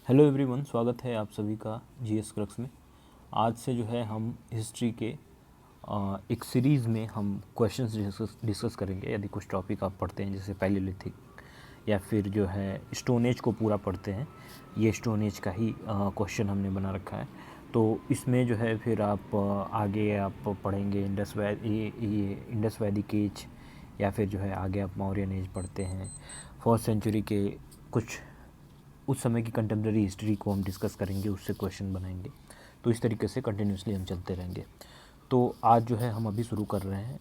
Hello everyone, स्वागत है आप सभी का जीएस क्रक्स में। आज से जो है हम हिस्ट्री के एक सीरीज़ में हम क्वेश्चंस डिस्कस करेंगे। यदि कुछ टॉपिक आप पढ़ते हैं जैसे पैलियोलिथिक या फिर जो है स्टोन एज को पूरा पढ़ते हैं, ये स्टोन एज का ही क्वेश्चन हमने बना रखा है। तो इसमें जो है फिर आप आगे आप पढ़ेंगे इंडस वैदिक एज, या फिर जो है आगे आप मौर्यन एज पढ़ते हैं। फर्स्ट सेंचुरी के कुछ उस समय की कंटेम्प्रेरी हिस्ट्री को हम डिस्कस करेंगे, उससे क्वेश्चन बनाएंगे। तो इस तरीके से कंटिन्यूसली हम चलते रहेंगे। तो आज जो है हम अभी शुरू कर रहे हैं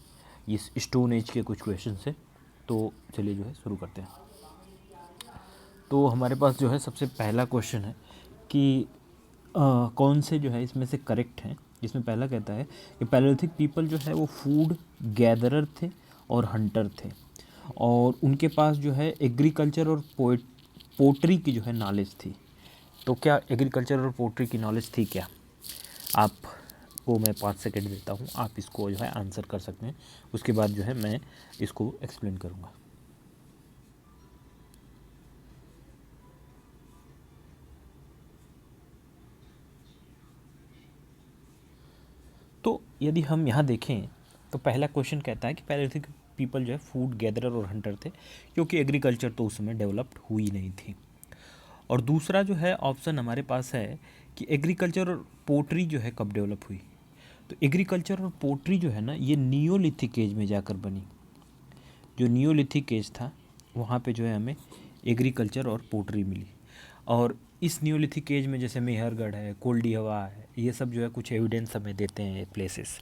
इस स्टोन एज के कुछ क्वेश्चन से। तो चलिए जो है शुरू करते हैं। तो हमारे पास जो है सबसे पहला क्वेश्चन है कि कौन से जो है इसमें से करेक्ट हैं। इसमें पहला कहता है कि पैलियोलिथिक पीपल जो है वो फूड गैदरर थे और हंटर थे, और उनके पास जो है एग्रीकल्चर और पोट्री की जो है नॉलेज थी। तो क्या एग्रीकल्चर और पोट्री की नॉलेज थी क्या? आपको मैं 5 सेकंड देता हूँ, आप इसको जो है आंसर कर सकते हैं। उसके बाद जो है मैं इसको एक्सप्लेन करूँगा। तो यदि हम यहाँ देखें तो पहला क्वेश्चन कहता है कि पैलियोलिथिक पीपल जो है फूड गैदरर और हंटर थे, क्योंकि एग्रीकल्चर तो उस समय डेवलप्ड हुई नहीं थी। और दूसरा जो है ऑप्शन हमारे पास है कि एग्रीकल्चर और पोट्री जो है कब डेवलप हुई। तो एग्रीकल्चर और पोट्री जो है ना, ये नियोलिथिक एज में जाकर बनी। जो नियोलिथिक एज था वहाँ पे जो है हमें एग्रीकल्चर और पोट्री मिली। और इस नियोलिथिक एज में जैसे मेहरगढ़ है, कोल्डी हवा है, ये सब जो है कुछ एविडेंस हमें देते हैं प्लेसेस।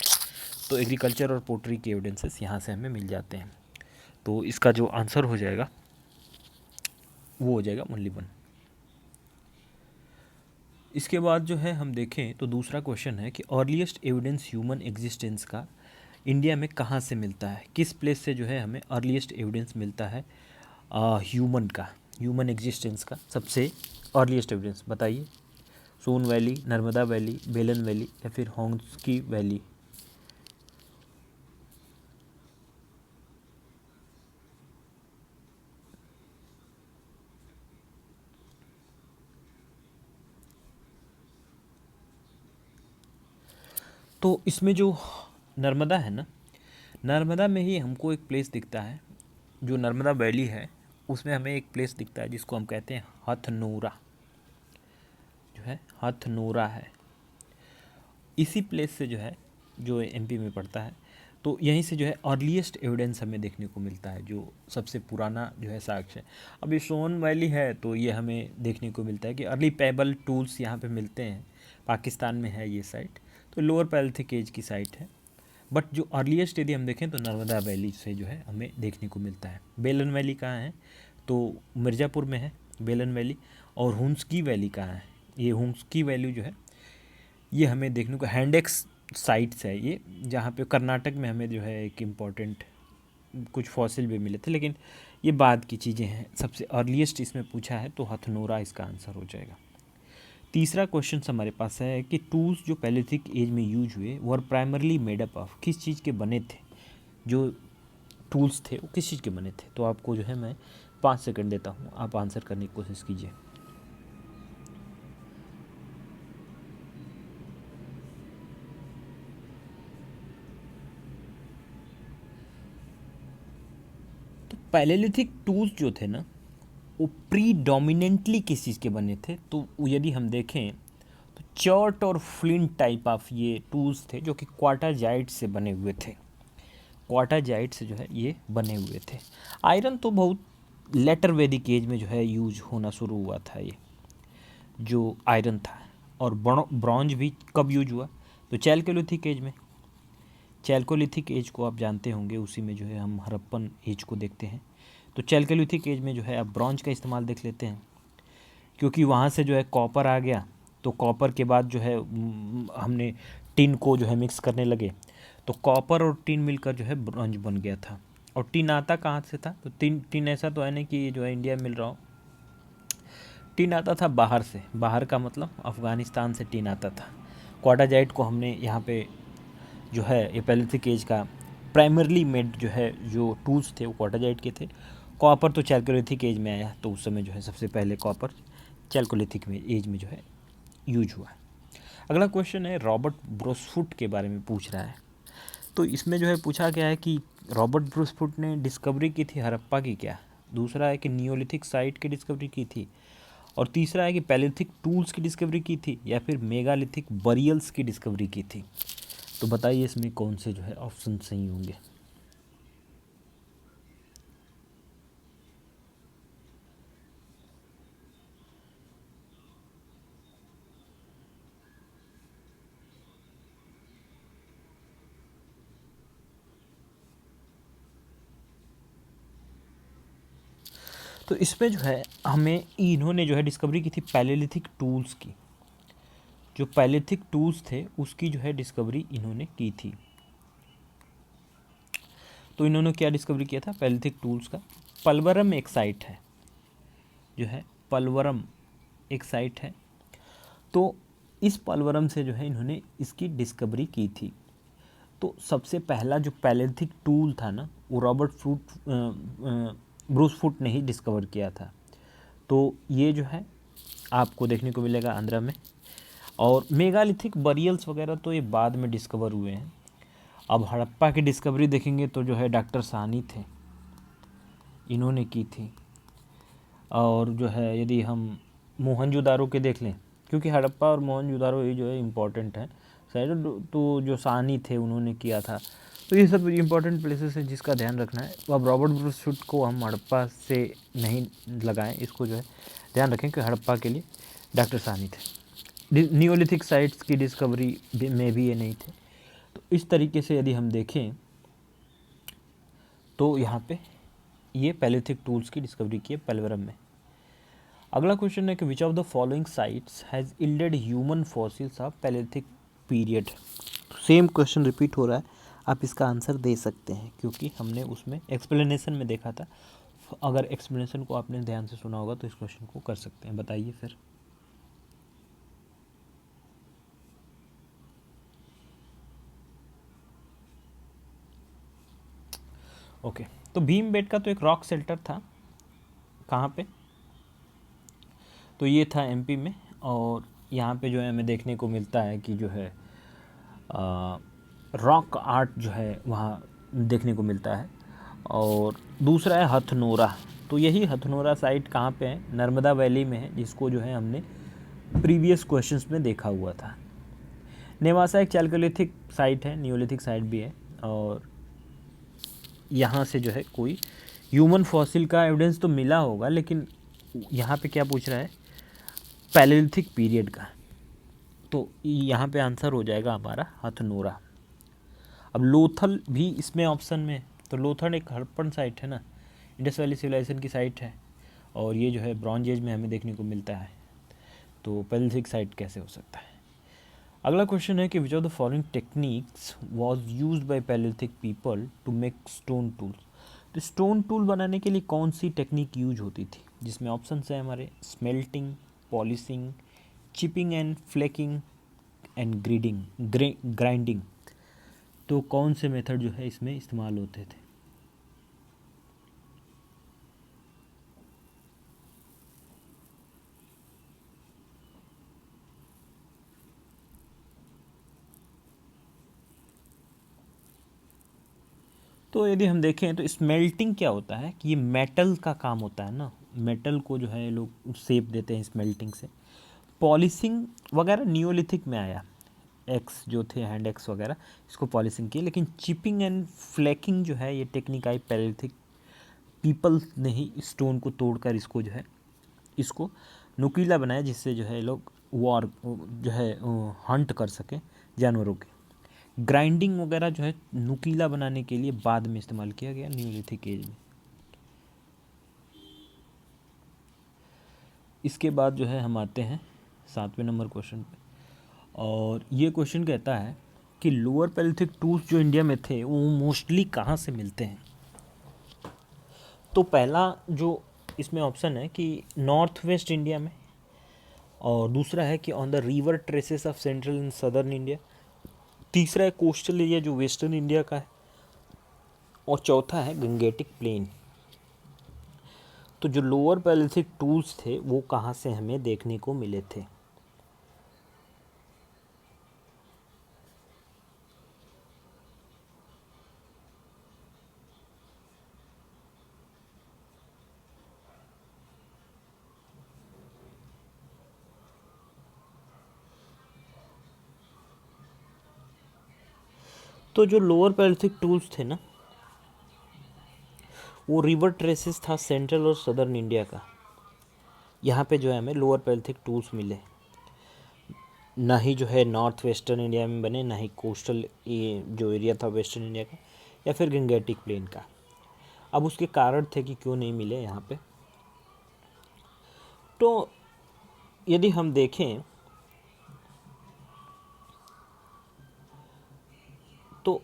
तो एग्रीकल्चर और पोट्री के एविडेंसेस यहाँ से हमें मिल जाते हैं। तो इसका जो आंसर हो जाएगा वो हो जाएगा ओनली वन। इसके बाद जो है हम देखें तो दूसरा क्वेश्चन है कि अर्लीस्ट एविडेंस ह्यूमन एग्जिस्टेंस का इंडिया में कहाँ से मिलता है। किस प्लेस से जो है हमें अर्लीस्ट एविडेंस मिलता है ह्यूमन एग्जिस्टेंस का सबसे अर्लीस्ट एविडेंस बताइए। सोन वैली, नर्मदा वैली, बेलन वैली या फिर होंग्सकी वैली? तो इसमें जो नर्मदा है ना, नर्मदा में ही हमको एक प्लेस दिखता है। जो नर्मदा वैली है उसमें हमें एक प्लेस दिखता है जिसको हम कहते हैं हथनोरा। जो है हथनोरा है। इसी प्लेस से जो है, जो एमपी में पड़ता है, तो यहीं से जो है अर्लीस्ट एविडेंस हमें देखने को मिलता है, जो सबसे पुराना जो है साक्ष्य है। अब ये सोन वैली है तो ये हमें देखने को मिलता है कि अर्ली पेबल टूल्स यहाँ पे मिलते हैं। पाकिस्तान में है ये साइट, तो लोअर पैलियोलिथिक एज की साइट है। बट जो अर्लीस्ट यदि हम देखें तो नर्मदा वैली से जो है हमें देखने को मिलता है। बेलन वैली कहाँ है? तो मिर्ज़ापुर में है बेलन वैली। और हुंसकी वैली कहाँ है? ये हुंसकी वैली जो है ये हमें देखने को हैंडेक्स साइट्स है ये, जहाँ पे कर्नाटक में हमें जो है एक इम्पॉर्टेंट कुछ फॉसिल भी मिले थे, लेकिन ये बाद की चीज़ें हैं। सबसे अर्लीस्ट इसमें पूछा है तो हथनोरा इसका आंसर हो जाएगा। तीसरा क्वेश्चन हमारे पास है कि टूल्स जो पैलियोलिथिक एज में यूज हुए वो प्राइमरली मेडअप ऑफ किस चीज़ के बने थे। जो टूल्स थे वो किस चीज़ के बने थे। तो आपको जो है मैं 5 सेकंड देता हूँ, आप आंसर करने की कोशिश कीजिए। तो पैलियोलिथिक टूल्स जो थे ना, वो प्रीडोमिनेंटली किस चीज़ के बने थे। तो यदि हम देखें तो चर्ट और फ्लिंट टाइप ऑफ ये टूल्स थे जो कि क्वार्टाजाइट से बने हुए थे। क्वार्टाजाइट से जो है ये बने हुए थे। आयरन तो बहुत लेटर वैदिक एज में जो है यूज होना शुरू हुआ था ये जो आयरन था। और ब्रॉन्ज भी कब यूज हुआ? तो चैल्कोलिथिक एज में। चैल्कोलिथिक एज को आप जानते होंगे, उसी में जो है हम हड़प्पन एज को देखते हैं। तो चैल्कोलिथिक एज में जो है अब ब्रॉन्ज का इस्तेमाल देख लेते हैं, क्योंकि वहाँ से जो है कॉपर आ गया। तो कॉपर के बाद जो है हमने टिन को जो है मिक्स करने लगे, तो कॉपर और टिन मिलकर जो है ब्रॉन्ज बन गया था। और टिन आता कहाँ से था? तो टिन ऐसा तो है नहीं कि जो है इंडिया में मिल रहा हो। टिन आता था बाहर से। बाहर का मतलब अफ़गानिस्तान से टिन आता था। क्वार्टाजाइट को हमने यहाँ पे जो है ये पैलियोलिथिक एज का प्राइमरली मेड जो है जो टूल्स थे वो क्वार्टाजाइट के थे। कॉपर तो चैल्कोलिथिक एज में आया, तो उस समय जो है सबसे पहले कॉपर चैल्कोलिथिक में एज में जो है यूज हुआ है। अगला क्वेश्चन है रॉबर्ट ब्रोसफुट के बारे में पूछ रहा है। तो इसमें जो है पूछा गया है कि रॉबर्ट ब्रोसफुट ने डिस्कवरी की थी हड़प्पा की क्या, दूसरा है कि नियोलिथिक साइट की डिस्कवरी की थी, और तीसरा है कि पैलियोलिथिक टूल्स की डिस्कवरी की थी, या फिर मेगालिथिक बरियल्स की डिस्कवरी की थी। तो बताइए इसमें कौन से जो है ऑप्शन सही होंगे। तो इसमें जो है हमें इन्होंने जो है डिस्कवरी की थी पैलियोलिथिक टूल्स की, जो पैलियोलिथिक टूल्स थे उसकी जो है डिस्कवरी इन्होंने की थी। तो इन्होंने क्या डिस्कवरी किया था पैलियोलिथिक टूल्स का। पलवरम एक साइट है, जो है पलवरम एक साइट है, तो इस पलवरम से जो है इन्होंने इसकी डिस्कवरी की थी। तो सबसे पहला जो पैलियोलिथिक टूल था ना वो रॉबर्ट ब्रूसफुट ने ही डिस्कवर किया था। तो ये जो है आपको देखने को मिलेगा आंध्रा में। और मेगालिथिक बरियल्स वगैरह तो ये बाद में डिस्कवर हुए हैं। अब हड़प्पा की डिस्कवरी देखेंगे तो जो है डॉक्टर साहनी थे, इन्होंने की थी। और जो है यदि हम मोहनजोदारो के देख लें, क्योंकि हड़प्पा और मोहनजोदारो ये जो है इम्पोर्टेंट है शायद, तो जो साहनी थे उन्होंने किया था। तो ये सब इम्पोर्टेंट प्लेसेस हैं जिसका ध्यान रखना है। तो अब रॉबर्ट ब्रूसफुट को हम हड़प्पा से नहीं लगाएं, इसको जो है ध्यान रखें कि हड़प्पा के लिए डॉक्टर साहनी थे। नियोलिथिक साइट्स की डिस्कवरी में भी ये नहीं थे। तो इस तरीके से यदि हम देखें तो यहाँ पे ये पैलियोलिथिक टूल्स की डिस्कवरी की है पलवरम में। अगला क्वेश्चन है कि which of the following sites has yielded human fossils of Palaeolithic period. Same question repeat हो रहा है, आप इसका आंसर दे सकते हैं क्योंकि हमने उसमें एक्सप्लेनेशन में देखा था। अगर एक्सप्लेनेशन को आपने ध्यान से सुना होगा तो इस क्वेश्चन को कर सकते हैं। बताइए फिर। ओके, तो भीमबेटका तो एक रॉक शेल्टर था, कहाँ पे, तो ये था एमपी में। और यहाँ पे जो है हमें देखने को मिलता है कि जो है रॉक आर्ट जो है वहाँ देखने को मिलता है। और दूसरा है हथनोरा, तो यही हथनोरा साइट कहाँ पे है, नर्मदा वैली में है, जिसको जो है हमने प्रीवियस क्वेश्चंस में देखा हुआ था। नेवासा एक चैल्कोलिथिक साइट है, नियोलिथिक साइट भी है। और यहाँ से जो है कोई ह्यूमन फॉसिल का एविडेंस तो मिला होगा, लेकिन यहाँ पे क्या पूछ रहा है, पैलियोलिथिक पीरियड का। तो यहाँ पे आंसर हो जाएगा हमारा हथनोरा। अब लोथल भी इसमें ऑप्शन में है, तो लोथल एक हड़प्पन साइट है ना, इंडस वैली सिविलाइजेशन की साइट है, और ये जो है ब्रॉन्ज एज में हमें देखने को मिलता है। तो पैलियोलिथिक साइट कैसे हो सकता है। अगला क्वेश्चन है कि which of the following techniques was used by palaeolithic people to make stone tools. तो स्टोन टूल बनाने के लिए कौन सी टेक्निक यूज होती थी, जिसमें ऑप्शन है हमारे smelting, polishing, chipping and flaking and grinding. तो कौन से मेथड जो है इसमें इस्तेमाल होते थे। तो यदि हम देखें तो स्मेल्टिंग क्या होता है कि ये मेटल का काम होता है ना, मेटल को जो है लोग शेप देते हैं स्मेल्टिंग से। पॉलिशिंग वगैरह नियोलिथिक में आया, एक्स जो थे हैंड एक्स वगैरह, इसको पॉलिशिंग की। लेकिन चिपिंग एंड फ्लैकिंग जो है ये टेक्निक आई पैलियोलिथिक पीपल ने ही स्टोन को तोड़कर इसको जो है इसको नुकीला बनाया, जिससे जो है लोग वॉर जो है हंट कर सकें जानवरों के। ग्राइंडिंग वगैरह जो है नुकीला बनाने के लिए बाद में इस्तेमाल किया गया न्यूलिथिक एज में। इसके बाद जो है हम आते हैं 7वें नंबर क्वेश्चन पे, और ये क्वेश्चन कहता है कि लोअर पैलियोलिथिक टूल्स जो इंडिया में थे वो मोस्टली कहाँ से मिलते हैं। तो पहला जो इसमें ऑप्शन है कि नॉर्थ वेस्ट इंडिया में, और दूसरा है कि on the river traces of central and southern India, तीसरा है कोस्टल एरिया जो वेस्टर्न इंडिया का है, और चौथा है गंगेटिक प्लेन। तो जो लोअर पैलिथिक टूल्स थे वो कहाँ से हमें देखने को मिले थे? तो जो लोअर पैलिथिक टूल्स थे ना, वो रिवर ट्रेसेस था सेंट्रल और सदर्न इंडिया का। यहाँ पे जो है हमें लोअर पैलिथिक टूल्स मिले, ना ही जो है नॉर्थ वेस्टर्न इंडिया में बने, ना ही कोस्टल जो एरिया था वेस्टर्न इंडिया का या फिर गंगेटिक प्लेन का। अब उसके कारण थे कि क्यों नहीं मिले यहाँ पे। तो यदि हम देखें तो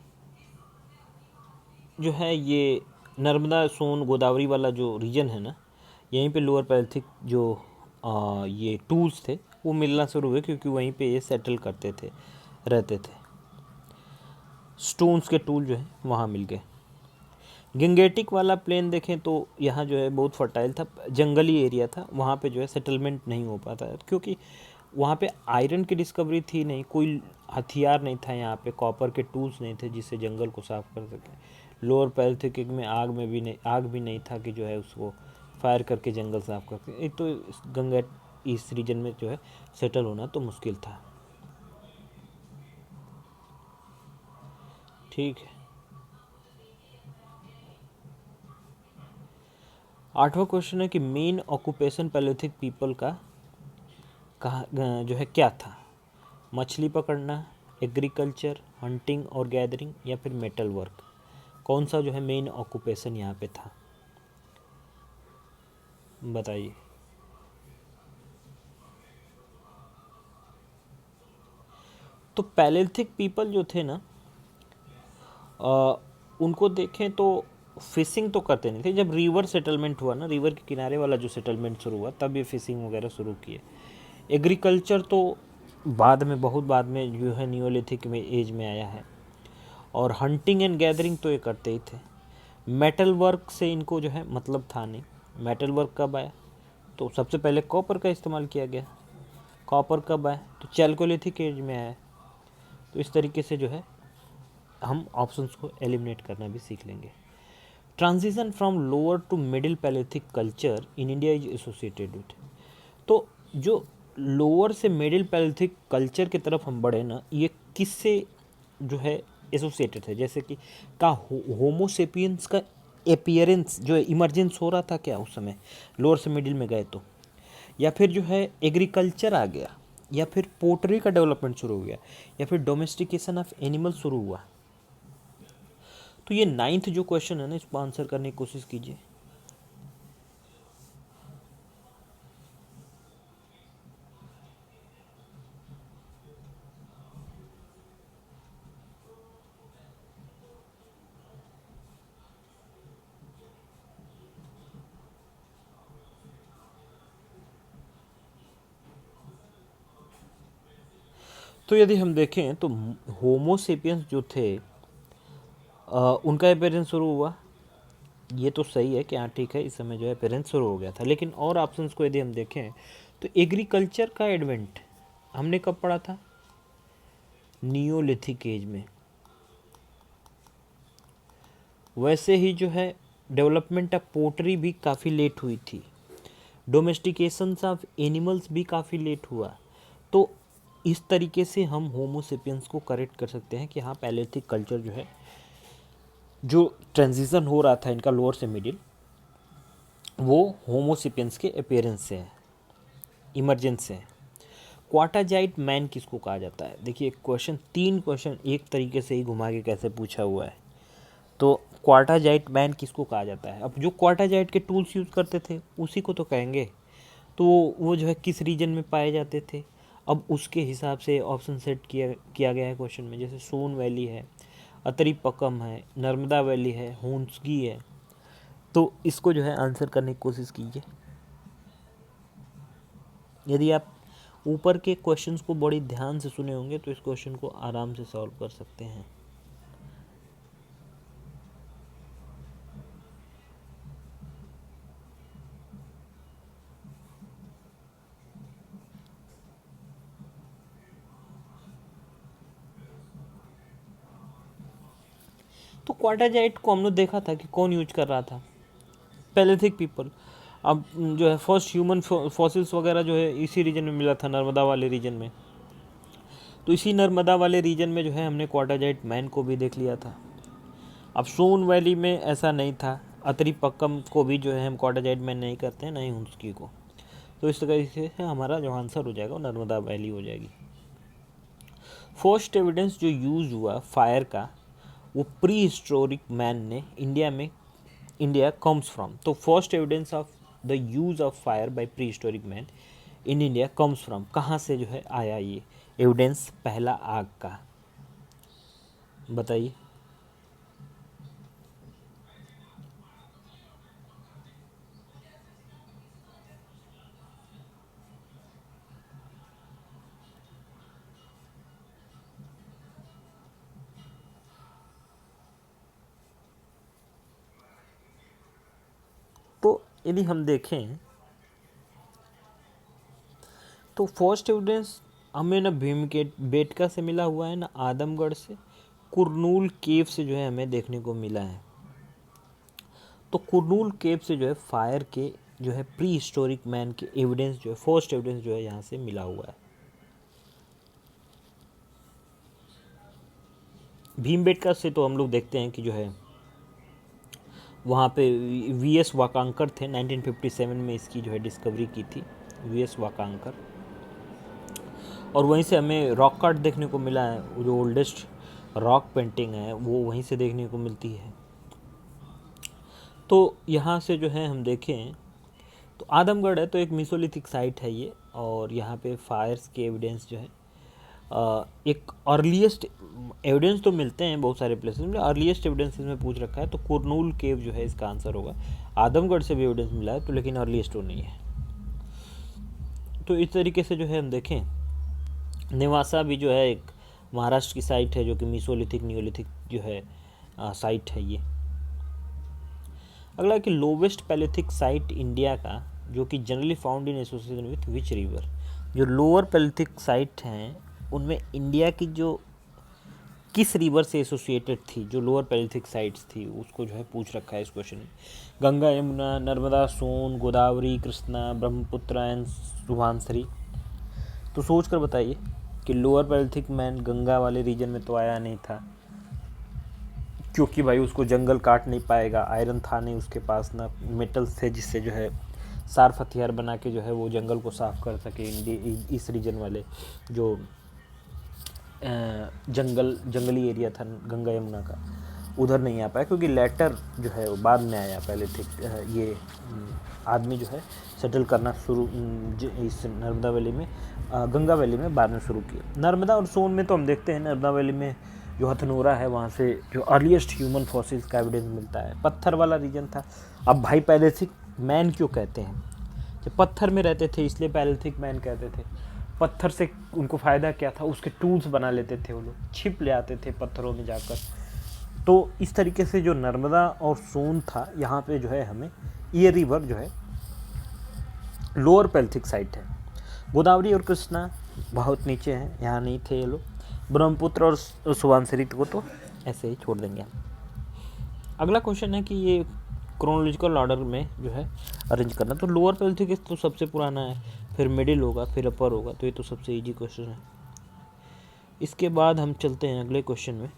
जो है ये नर्मदा सोन गोदावरी वाला जो रीजन है ना, यहीं पे लोअर पैलिथिक जो ये टूल्स थे वो मिलना शुरू हुए, क्योंकि वहीं पे ये सेटल करते थे, रहते थे। स्टोन्स के टूल जो है वहाँ मिल गए। गंगेटिक वाला प्लेन देखें तो यहाँ जो है बहुत फर्टाइल था, जंगली एरिया था, वहाँ पे जो है सेटलमेंट नहीं हो पाता है, क्योंकि वहाँ पे आयरन की डिस्कवरी थी नहीं, कोई हथियार नहीं था यहाँ पे, कॉपर के टूल्स नहीं थे जिससे जंगल को साफ कर सके। लोअर पैलिथिक में आग भी नहीं था कि जो है उसको फायर करके जंगल साफ कर सके। एक तो गंगा इस रीजन में जो है सेटल होना तो मुश्किल था। ठीक है, 8वां क्वेश्चन है कि मेन ऑक्यूपेशन पैलिथिक पीपल का कहा जो है क्या था? मछली पकड़ना, एग्रीकल्चर, हंटिंग और गैदरिंग, या फिर मेटल वर्क? कौन सा जो है मेन ऑक्यूपेशन यहाँ पे था, बताइए। तो पैलिथिक पीपल जो थे ना, उनको देखें तो फिशिंग तो करते नहीं थे। जब रिवर सेटलमेंट हुआ ना, रिवर के किनारे वाला जो सेटलमेंट शुरू हुआ, तब ये फिशिंग वगैरह शुरू किए। एग्रीकल्चर तो बाद में, बहुत बाद में जो है नियोलिथिक में एज में आया है। और हंटिंग एंड गैदरिंग तो ये करते ही थे। मेटल वर्क से इनको जो है मतलब था नहीं। मेटल वर्क कब आया? तो सबसे पहले कॉपर का इस्तेमाल किया गया। कॉपर कब आया? तो चैल्कोलिथिक एज में आया। तो इस तरीके से जो है हम ऑप्शंस को एलिमिनेट करना भी सीख लेंगे। Transition from lower to middle palaeolithic culture in India is associated with. तो जो लोअर से मिडिल पैलिथिक कल्चर की तरफ हम बढ़े ना, ये किससे जो है एसोसिएटेड है? जैसे कि का होमोसेपियंस का एपियरेंस जो है इमरजेंस हो रहा था क्या उस समय लोअर से मिडिल में गए तो, या फिर जो है एग्रीकल्चर आ गया, या फिर पोटरी का डेवलपमेंट शुरू हो गया, या फिर डोमेस्टिकेशन ऑफ एनिमल शुरू हुआ? तो ये 9th जो क्वेश्चन है ना, इसको आंसर करने की कोशिश कीजिए। तो यदि हम देखें तो होमोसेपियंस जो थे, उनका अपेरेंस शुरू हुआ, ये तो सही है कि हाँ ठीक है, इस समय जो है अपेरेंस शुरू हो गया था। लेकिन और ऑप्शंस को यदि हम देखें तो एग्रीकल्चर का एडवेंट हमने कब पढ़ा था? नियोलिथिक एज में। वैसे ही जो है डेवलपमेंट ऑफ पोट्री भी काफ़ी लेट हुई थी। डोमेस्टिकेशन ऑफ एनिमल्स भी काफ़ी लेट हुआ। तो इस तरीके से हम होमोसेपियंस को करेक्ट कर सकते हैं कि हाँ पैलिथिक कल्चर जो है, जो ट्रांजिशन हो रहा था इनका लोअर से मिडिल, वो होमोसेपियंस के अपेयरेंस से है, इमरजेंस से है। क्वाटाजाइट मैन किसको कहा जाता है? देखिए क्वेश्चन, 3 क्वेश्चन एक तरीके से ही घुमा के कैसे पूछा हुआ है। तो क्वाटाजाइट मैन किसको कहा जाता है? अब जो क्वाटाजाइट के टूल्स यूज़ करते थे उसी को तो कहेंगे। तो वो जो है किस रीजन में पाए जाते थे? अब उसके हिसाब से ऑप्शन सेट किया गया है क्वेश्चन में। जैसे सोन वैली है, अतरीपक्कम है, नर्मदा वैली है, हुंसगी है। तो इसको जो है आंसर करने की कोशिश कीजिए। यदि आप ऊपर के क्वेश्चंस को बड़ी ध्यान से सुने होंगे तो इस क्वेश्चन को आराम से सॉल्व कर सकते हैं। तो क्वाटाजाइट को हमने देखा था कि कौन यूज कर रहा था, पैलेथिक पीपल। अब जो है फर्स्ट ह्यूमन फॉसिल्स वगैरह जो है इसी रीजन में मिला था, नर्मदा वाले रीजन में। तो इसी नर्मदा वाले रीजन में जो है हमने क्वाटाजाइट मैन को भी देख लिया था। अब सोन वैली में ऐसा नहीं था, अतरीपक्कम को भी जो है हम क्वाटाजाइट मैन नहीं करते हैं, नहीं हुंस्की को। तो इस तरीके से हमारा जो आंसर हो जाएगा वो नर्मदा वैली हो जाएगी। फर्स्ट एविडेंस जो यूज हुआ फायर का वो प्री हिस्टोरिक मैन ने इंडिया कम्स फ्रॉम। तो first evidence of the use of fire by pre historic man in India comes from, कहाँ से जो है आया ये एविडेंस पहला आग का, बताइए। तो यदि हम देखें तो फर्स्ट एविडेंस हमें ना भीमबेटका से मिला हुआ है, ना आदमगढ़ से, कुरनूल केव से जो है हमें देखने को मिला है। तो कुरनूल केव से जो है फायर के जो है प्री हिस्टोरिक मैन के एविडेंस जो है फर्स्ट एविडेंस जो है यहाँ से मिला हुआ है। भीमबेटका से तो हम लोग देखते हैं कि जो है वहाँ पे वीएस वाकांकर थे, 1957 में इसकी जो है डिस्कवरी की थी वीएस वाकांकर। और वहीं से हमें रॉक कार्ट देखने को मिला है, वो जो ओल्डेस्ट रॉक पेंटिंग है वो वहीं से देखने को मिलती है। तो यहाँ से जो है हम देखें तो आदमगढ़ है तो एक मीसोलिथिक साइट है ये, और यहाँ पे फायर्स के एविडेंस जो है एक अर्लीस्ट एविडेंस तो मिलते हैं बहुत सारे प्लेसेस में, अर्लीस्ट एविडेंस इसमें पूछ रखा है तो कुरनूल केव जो है इसका आंसर होगा। आदमगढ़ से भी एविडेंस मिला है तो लेकिन अर्लीस्ट तो नहीं है। तो इस तरीके से जो है हम देखें नेवासा भी जो है एक महाराष्ट्र की साइट है जो कि मीसोलिथिक नियोलिथिक जो है साइट है ये। अगला कि लोवेस्ट पैलिथिक साइट इंडिया का जो कि generally found in association with which river. जो लोअर पैलिथिक साइट हैं उनमें इंडिया की जो किस रिवर से एसोसिएटेड थी, जो लोअर पैलिथिक साइट्स थी उसको जो है पूछ रखा है इस क्वेश्चन में। गंगा, यमुना, नर्मदा, सोन, गोदावरी, कृष्णा, ब्रह्मपुत्र एंड सुभानसरी। तो सोच कर बताइए कि लोअर पैलिथिक मैन गंगा वाले रीजन में तो आया नहीं था, क्योंकि भाई उसको जंगल काट नहीं पाएगा, आयरन था नहीं उसके पास, ना मेटल्स थे जिससे जो है शार्प हथियार बना के जो है वो जंगल को साफ कर सके। इस रीजन वाले जो जंगली एरिया था गंगा यमुना का, उधर नहीं आ पाया क्योंकि लेटर जो है वो बाद में आया। पहले थे ये आदमी जो है सेटल करना शुरू इस नर्मदा वैली में, गंगा वैली में बाद में शुरू किया। नर्मदा और सोन में तो हम देखते हैं नर्मदा वैली में जो हथनोरा है वहाँ से जो अर्लीस्ट ह्यूमन फॉसिल्स का एविडेंस मिलता है। पत्थर वाला रीजन था। अब भाई पैलिथिक मैन क्यों कहते हैं, जब पत्थर में रहते थे इसलिए पैलिथिक मैन कहते थे। पत्थर से उनको फ़ायदा क्या था, उसके टूल्स बना लेते थे वो लोग, छिप ले आते थे पत्थरों में जाकर। तो इस तरीके से जो नर्मदा और सोन था यहाँ पे जो है हमें ये रिवर जो है लोअर पैलिथिक साइट है। गोदावरी और कृष्णा बहुत नीचे हैं, यहाँ नहीं थे ये लोग। ब्रह्मपुत्र और सुबनसिरी को तो ऐसे ही छोड़ देंगे हम। अगला क्वेश्चन है कि ये क्रोनोलॉजिकल ऑर्डर में जो है अरेंज करना। तो लोअर पैलिथिक तो सबसे पुराना है, फिर मिडिल होगा, फिर अपर होगा, तो ये तो सबसे इजी क्वेश्चन है। इसके बाद हम चलते हैं अगले क्वेश्चन में।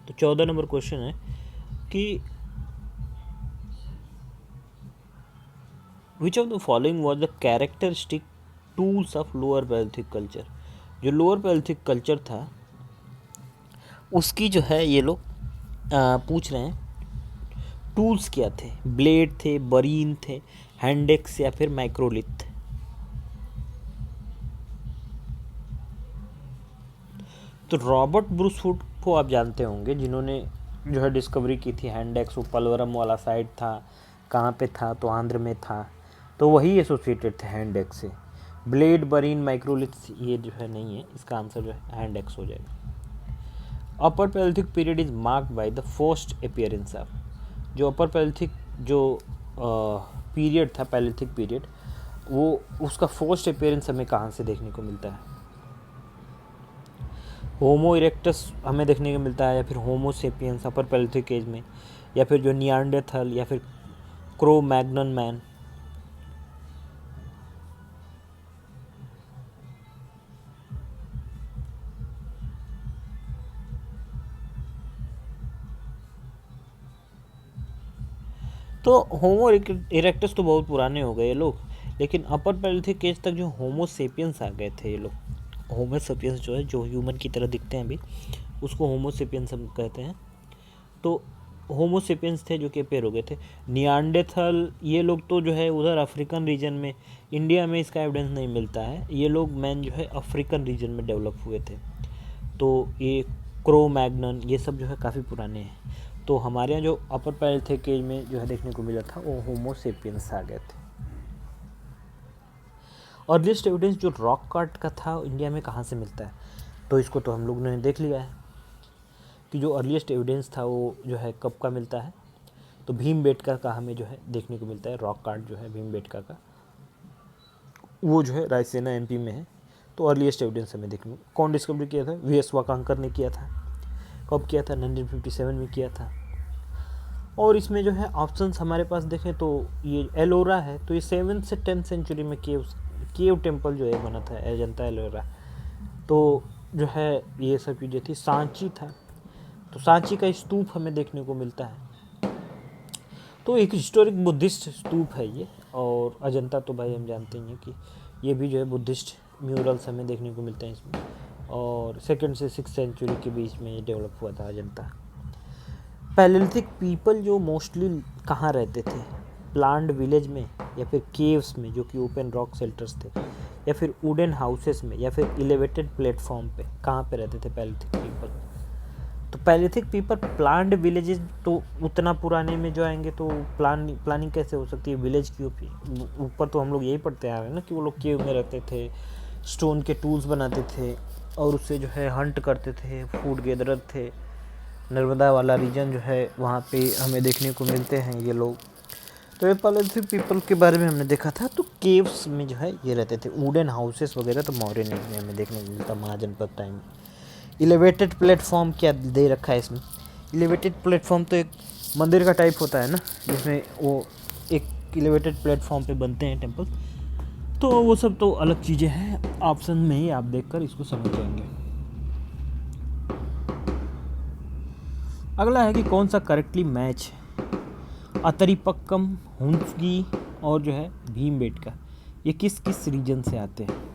तो 14 नंबर क्वेश्चन है कि which of the following was the characteristic tools of lower palaeolithic culture. जो लोअर पैलिथिक कल्चर था उसकी जो है ये लोग पूछ रहे हैं टूल्स क्या थे। ब्लेड थे, बरीन थे, हैंडेक्स या फिर माइक्रोलिथ। तो रॉबर्ट ब्रूसवुड को आप जानते होंगे जिन्होंने जो है डिस्कवरी की थी हैंडेक्स। वो पलवरम वाला साइड था, कहाँ पे था तो आंध्र में था, तो वही एसोसिएटेड थे हैंडेक्स से। ब्लेड, बरीन, माइक्रोलिथ ये जो है नहीं है, इसका आंसर जो है हैंडेक्स हो जाएगा। Upper palaeolithic period is marked by the first appearance of. जो अपर पैलिथिक जो पीरियड था, पैलिथिक पीरियड, वो उसका फर्स्ट अपीयरेंस हमें कहाँ से देखने को मिलता है। होमो इरेक्टस हमें देखने को मिलता है, या फिर होमो सेपियंस अपर पैलियोलिथिक एज में, या फिर जो नियांडरथल, या फिर क्रो मैग्नन मैन। तो होमो इरेक्टस तो बहुत पुराने हो गए ये लोग, लेकिन अपर पैलियोलिथिक एज तक जो होमो सेपियंस आ गए थे ये लोग। होमो सेपियंस जो है, जो ह्यूमन की तरह दिखते हैं अभी, उसको होमो सेपियंस हम कहते हैं। तो होमो सेपियंस थे जो कि पेड़ हो गए थे। नियांडरथल ये लोग तो जो है उधर अफ्रीकन रीजन में, इंडिया में इसका एविडेंस नहीं मिलता है। ये लोग मैन जो है अफ्रीकन रीजन में डेवलप हुए थे। तो ये क्रो मैग्नन ये सब जो है काफ़ी पुराने हैं। तो हमारे यहाँ जो अपर पैलियोलिथिक एज में जो है देखने को मिला था वो होमो सेपियंस आ गए थे। अर्लीस्ट एविडेंस जो रॉक कार्ट का था इंडिया में कहाँ से मिलता है, तो इसको तो हम लोग ने देख लिया है कि जो अर्लीस्ट एविडेंस था वो जो है कब का मिलता है। तो भीमबेटका का हमें जो है देखने को मिलता है, रॉक कार्ट जो है भीमबेटका का, वो जो है रायसेना एमपी में है। तो अर्लीस्ट एविडेंस हमें देखने को, कौन डिस्कवरी किया था, वीएस वाकांकर ने किया था। कब किया था, 1957 में किया था। और इसमें जो है ऑप्शंस हमारे पास देखें तो ये एलोरा है, तो ये 7th से 10th सेंचुरी में केव टेम्पल जो है बना था अजंता एलोरा। तो जो है ये सब चीज़ें थी। सांची था, तो सांची का स्तूप हमें देखने को मिलता है। तो एक हिस्टोरिक बुद्धिस्ट स्तूप है ये। और अजंता तो भाई हम जानते हैं कि ये भी जो है बुद्धिस्ट म्यूरल्स हमें देखने को मिलते हैं इसमें। और 2nd से 6th सेंचुरी के बीच में ये डेवलप हुआ था अजंता। पैलियोलिथिक पीपल जो मोस्टली कहाँ रहते थे, प्लांट विलेज में, या फिर केव्स में जो कि ओपन रॉक शेल्टर्स थे, या फिर वुडन हाउसेस में, या फिर एलिवेटेड प्लेटफॉर्म पे, कहाँ पे रहते थे पैलियोलिथिक पीपल। तो पैलियोलिथिक पीपल प्लांट विलेजेस तो उतना पुराने में जो आएंगे तो प्लानिंग कैसे हो सकती है विलेज की ऊपर। तो हम लोग यही पढ़ते आ रहे हैं ना कि वो लोग केव में रहते थे, स्टोन के टूल्स बनाते थे और उससे जो है हंट करते थे, फूड गैदरर थे। नर्मदा वाला रीजन जो है वहाँ पे हमें देखने को मिलते हैं ये लोग। तो ये पैलियोलिथिक पीपल के बारे में हमने देखा था। तो केव्स में जो है ये रहते थे। वुडन हाउसेस वगैरह तो मौर्यन एज में हमें देखने को मिलता, महाजनपद टाइम। एलिवेटेड प्लेटफॉर्म क्या दे रखा है इसमें, एलिवेटेड प्लेटफॉर्म तो एक मंदिर का टाइप होता है ना, जिसमें वो एक एलिवेटेड प्लेटफॉर्म पे बनते हैं टेम्पल। तो वो सब तो अलग चीज़ें हैं, ऑप्शन में ही आप देखकर इसको समझ जाएंगे। अगला है कि कौन सा करेक्टली मैच है। अतरीपक्कम, हुंसगी और जो है भीमबेटका, ये किस किस रीजन से आते हैं।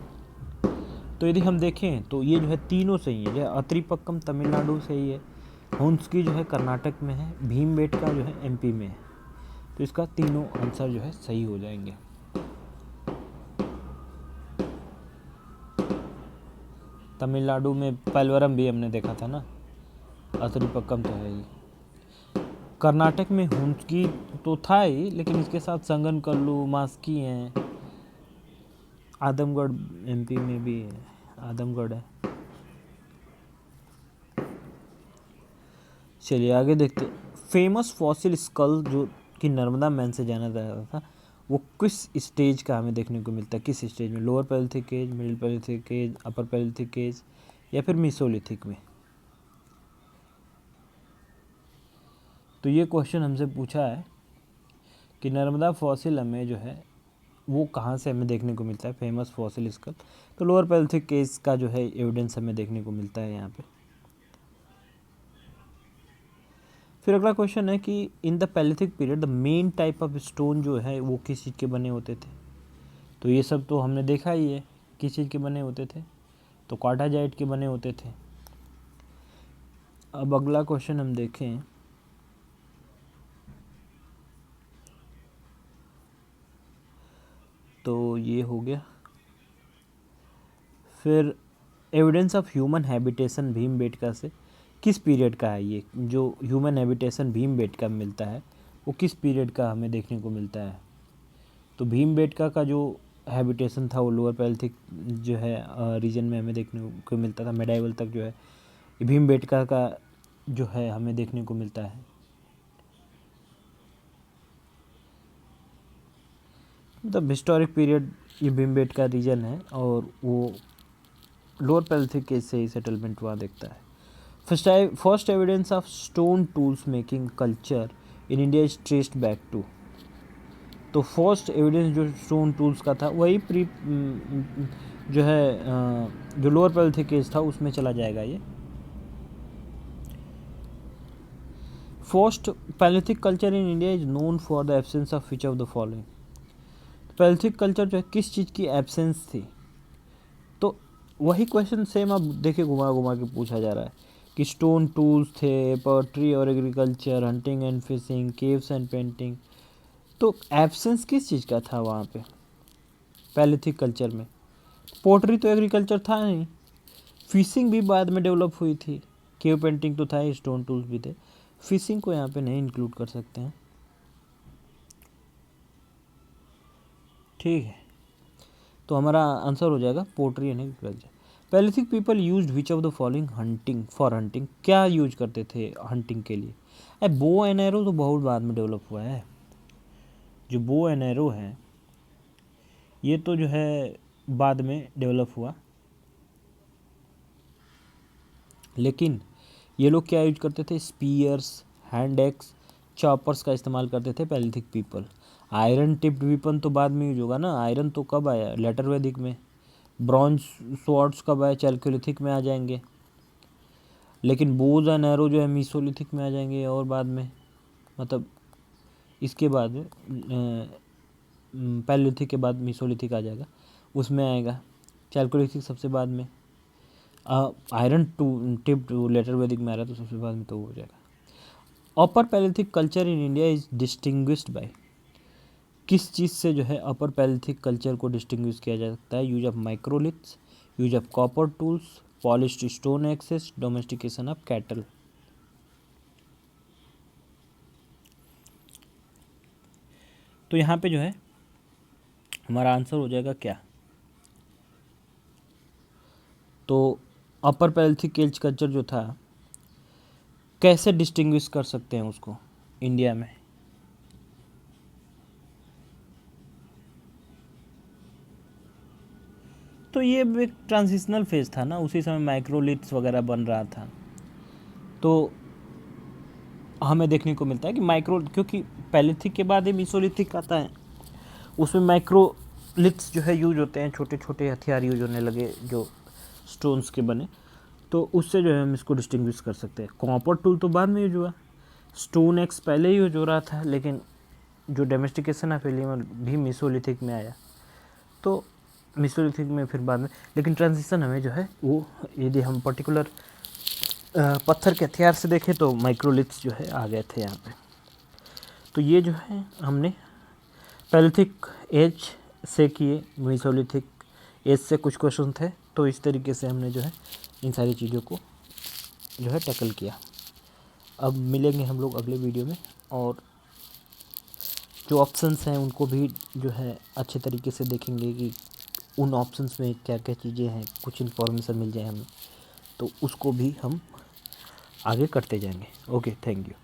तो यदि हम देखें तो ये जो है तीनों सही है। जो है अतरीपक्कम तमिलनाडु से ही है, हुंसकी जो है कर्नाटक में है, भीमबेटका जो है एमपी में है। तो इसका तीनों आंसर जो है सही हो जाएंगे। तमिलनाडु में पलवरम भी हमने देखा था ना, अतरीपक्कम तो है ही। कर्नाटक में हुंसकी तो था ही, लेकिन इसके साथ संगनकल्लू, मास्की हैं। आदमगढ़ एमपी में भी है, आदमगढ़ है। चलिए आगे देखते। फेमस फॉसिल स्कल जो कि नर्मदा मैन से जाना जाता था, वो किस स्टेज का हमें देखने को मिलता है, किस स्टेज में, lower palaeolithic age, middle palaeolithic age, upper palaeolithic age, या फिर मेसोलिथिक में। तो ये क्वेश्चन हमसे पूछा है कि नर्मदा फॉसिल हमें जो है वो कहाँ से हमें देखने को मिलता है, फेमस फॉसिल स्कल। तो लोअर पैलियोलिथिक एज का जो है एविडेंस हमें देखने को मिलता है यहाँ पे। फिर अगला क्वेश्चन है कि in the Palaeolithic period the main type of stone जो है वो किस चीज़ के बने होते थे। तो ये सब तो हमने देखा ही है, किस चीज़ के बने होते थे, तो क्वार्टाजाइट के बने होते थे। अब अगला क्वेश्चन हम देखें, तो ये हो गया। फिर evidence of human habitation Bhimbetka से किस पीरियड का है। ये जो ह्यूमन हैबिटेशन भीमबेटका में मिलता है वो किस पीरियड का हमें देखने को मिलता है। तो भीमबेटका का जो हैबिटेशन था वो लोअर पैलियोलिथिक जो है रीजन में हमें देखने को मिलता था, मेडाइवल तक जो है भीमबेटका का जो है हमें देखने को मिलता है। मतलब हिस्टोरिक पीरियड ये भीमबेटका रीजन है और वो लोअर पैलिथिक एज से ही सेटलमेंट हुआ देखता है। First evidence of stone tools making culture in India is traced back to, तो फर्स्ट एविडेंस जो स्टोन टूल्स का था वही जो है जो लोअर पैलिथिक एज था उसमें चला जाएगा ये। First palaeolithic culture in India is known for the absence of which of the following, palaeolithic culture जो है किस चीज़ की एब्सेंस थी, तो वही क्वेश्चन सेम अब देखिए घुमा घुमा के पूछा जा रहा है कि स्टोन टूल्स थे, पोट्री और agriculture, hunting and fishing, caves and painting, तो एब्सेंस किस चीज़ का था वहाँ पे पैलिथिक कल्चर में। पोट्री तो एग्रीकल्चर था नहीं, फिशिंग भी बाद में डेवलप हुई थी, केव पेंटिंग तो था ही, स्टोन टूल्स भी थे, फिशिंग को यहाँ पे नहीं इंक्लूड कर सकते हैं। ठीक है, तो हमारा आंसर हो जाएगा pottery and agriculture. Palaeolithic people used which of the following hunting for hunting, क्या यूज करते थे हंटिंग के लिए। बो एंड एरो तो बहुत बाद में डेवलप हुआ है, जो बो एंड एरो है ये तो जो है बाद में डेवलप हुआ, लेकिन ये लोग क्या यूज करते थे, स्पीयर्स, हैंड एक्स, चॉपर्स का इस्तेमाल करते थे पैलिथिक पीपल। आयरन टिप्ड वीपन तो बाद में यूज होगा ना, आयरन तो कब आया, लेटर वैदिक में। ब्रॉन्ज स्वॉर्ड्स कब आए, चैल्कोलिथिक में आ जाएंगे, लेकिन बोज एंड एरो जो है मीसोलिथिक में आ जाएंगे और बाद में, मतलब इसके बाद पैलिथिक के बाद मीसोलिथिक आ जाएगा, उसमें आएगा। चैल्कोलिथिक सबसे बाद में, आयरन टिप्ड लेटर वैदिक में आ रहा है तो सबसे बाद में तो हो जाएगा। Upper palaeolithic culture in India is distinguished by, किस चीज़ से जो है अपर पैलिथिक कल्चर को डिस्टिंग्विश किया जा सकता है, use of microliths, use of copper tools, polished stone axes, domestication of cattle. तो यहाँ पे जो है हमारा आंसर हो जाएगा क्या, तो अपर पैलिथिक एज कल्चर जो था कैसे डिस्टिंग्विश कर सकते हैं उसको इंडिया में। तो ये एक ट्रांजिशनल फेज था ना, उसी समय माइक्रोलिथ्स वगैरह बन रहा था, तो हमें देखने को मिलता है कि क्योंकि पैलिथिक के बाद ही मीसोलिथिक आता है, उसमें माइक्रोलिथ्स जो है यूज होते हैं, छोटे छोटे हथियार यूज होने लगे जो स्टोन्स के बने, तो उससे जो है हम इसको डिस्टिंग्विश कर सकते हैं। कॉपर टूल तो बाद में यूज हुआ, स्टोन एक्स पहले ही यूज हो रहा था, लेकिन जो डोमेस्टिकेशन ऑफ एलिमल भी मीसोलिथिक में आया, तो मीसोलिथिक में फिर बाद में, लेकिन ट्रांजिशन हमें जो है वो, यदि हम पर्टिकुलर पत्थर के हथियार से देखें तो माइक्रोलिथ्स जो है आ गए थे यहाँ पे। तो ये जो है हमने पैलिथिक एज से किए, मीसोलिथिक एज से कुछ क्वेश्चन थे, तो इस तरीके से हमने जो है इन सारी चीज़ों को जो है टैकल किया। अब मिलेंगे हम लोग अगले वीडियो में, और जो ऑप्शंस हैं उनको भी जो है अच्छे तरीके से देखेंगे कि उन ऑप्शंस में क्या क्या चीज़ें हैं, कुछ इन्फॉर्मेशन मिल जाए हमें, तो उसको भी हम आगे करते जाएंगे। Okay, thank you.